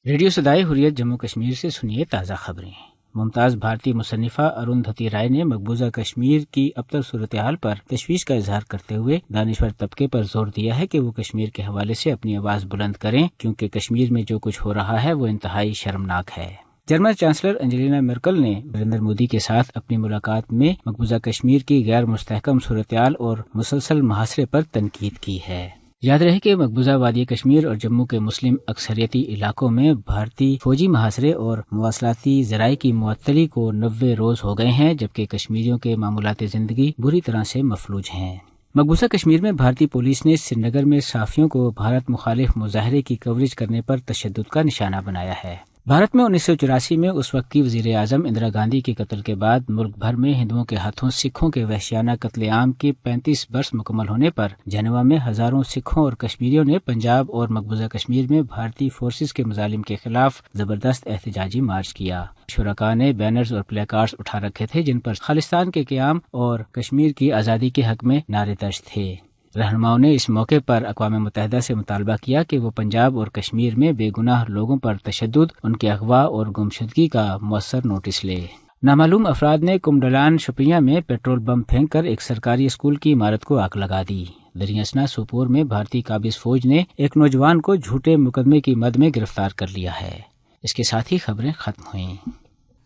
Radio صدائے حریت جموں کشمیر سے سنیے تازہ خبریں۔ ممتاز بھارتی مصنفہ اروندھتی رائے نے مقبوضہ کشمیر کی ابتر صورتحال پر تشویش کا اظہار کرتے ہوئے دانشور طبقے پر زور دیا ہے کہ وہ کشمیر کے حوالے سے اپنی آواز بلند کریں، کیونکہ کشمیر میں جو کچھ ہو رہا ہے وہ انتہائی شرمناک ہے۔ جرمن چانسلر انجلینا مرکل نے نریندر مودی کے ساتھ اپنی ملاقات میں مقبوضہ کشمیر کی غیر مستحکم صورتحال اور مسلسل محاصرے پر تنقید کی ہے۔ یاد رہے کہ مقبوضہ وادی کشمیر اور جموں کے مسلم اکثریتی علاقوں میں بھارتی فوجی محاصرے اور مواصلاتی ذرائع کی معطلی کو 90 روز ہو گئے ہیں، جبکہ کشمیریوں کے معمولات زندگی بری طرح سے مفلوج ہیں۔ مقبوضہ کشمیر میں بھارتی پولیس نے سری نگر میں صحافیوں کو بھارت مخالف مظاہرے کی کوریج کرنے پر تشدد کا نشانہ بنایا ہے۔ بھارت میں 1984 میں اس وقت کی وزیر اعظم اندرا گاندھی کے قتل کے بعد ملک بھر میں ہندوؤں کے ہاتھوں سکھوں کے وحشیانہ قتل عام کے 35 برس مکمل ہونے پر جنیوا میں ہزاروں سکھوں اور کشمیریوں نے پنجاب اور مقبوضہ کشمیر میں بھارتی فورسز کے مظالم کے خلاف زبردست احتجاجی مارچ کیا۔ شرکاء نے بینرز اور پلے کارڈز اٹھا رکھے تھے جن پر خالصتان کے قیام اور کشمیر کی آزادی کے حق میں نعرے درج تھے۔ رہنماؤں نے اس موقع پر اقوام متحدہ سے مطالبہ کیا کہ وہ پنجاب اور کشمیر میں بے گناہ لوگوں پر تشدد، ان کے اغوا اور گمشدگی کا مؤثر نوٹس لے۔ نامعلوم افراد نے کمڈلان شوپیاں میں پیٹرول بم پھینک کر ایک سرکاری اسکول کی عمارت کو آگ لگا دی۔ دریاسنا سوپور میں بھارتی قابض فوج نے ایک نوجوان کو جھوٹے مقدمے کی مد میں گرفتار کر لیا ہے۔ اس کے ساتھ ہی خبریں ختم ہوئیں۔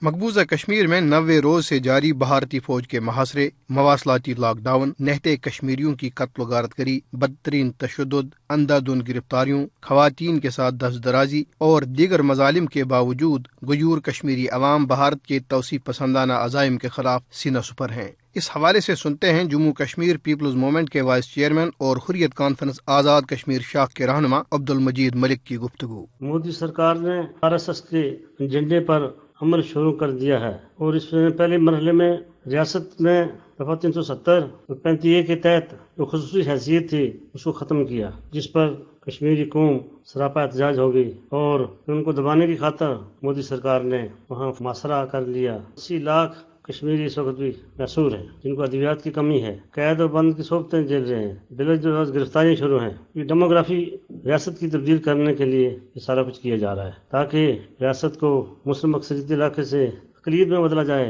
مقبوضہ کشمیر میں 90 روز سے جاری بھارتی فوج کے محاصرے، مواصلاتی لاک ڈاؤن، نہتے کشمیریوں کی قتل و غارت گری، بدترین تشدد، اندھا دھند گرفتاریوں، خواتین کے ساتھ دست درازی اور دیگر مظالم کے باوجود غیور کشمیری عوام بھارت کے توسیع پسندانہ عزائم کے خلاف سینہ سپر ہیں۔ اس حوالے سے سنتے ہیں جموں کشمیر پیپلز موومنٹ کے وائس چیئرمین اور حریت کانفرنس آزاد کشمیر شاخ کے رہنما عبدالمجید ملک کی گفتگو۔ مودی سرکار نے RSS کے ایجنڈے پر عمل شروع کر دیا ہے اور اس میں پہلے مرحلے میں ریاست میں دفعہ 370 اور 35A کے تحت جو خصوصی حیثیت تھی اس کو ختم کیا، جس پر کشمیری قوم سراپا احتجاج ہو گئی اور ان کو دبانے کی خاطر مودی سرکار نے وہاں محاصرہ کر لیا۔ 80 لاکھ کشمیری اس وقت بھی محصور ہیں جن کو ادویات کی کمی ہے، قید و بند کی صحبتیں جھیل رہے ہیں، بلا گرفتاریاں شروع ہیں۔ یہ ڈیموگرافی ریاست کی تبدیل کرنے کے لیے یہ سارا کچھ کیا جا رہا ہے تاکہ ریاست کو مسلم اکثریتی علاقے سے اقلیت میں بدلا جائے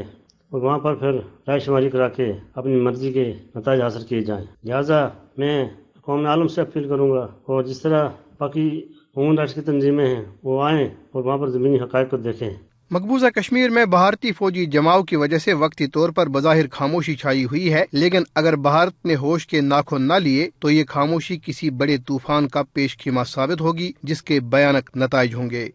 اور وہاں پر پھر رائے شماری کرا کے اپنی مرضی کے نتائج حاصل کیے جائیں۔ لہٰذا میں قوم عالم سے اپیل کروں گا اور جس طرح باقی ہیومن رائٹس کی تنظیمیں ہیں وہ آئیں اور وہاں پر زمینی حقائق کو دیکھیں۔ مقبوضہ کشمیر میں بھارتی فوجی جماؤ کی وجہ سے وقتی طور پر بظاہر خاموشی چھائی ہوئی ہے، لیکن اگر بھارت نے ہوش کے ناخن نہ لیے تو یہ خاموشی کسی بڑے طوفان کا پیش خیمہ ثابت ہوگی جس کے بھیانک نتائج ہوں گے۔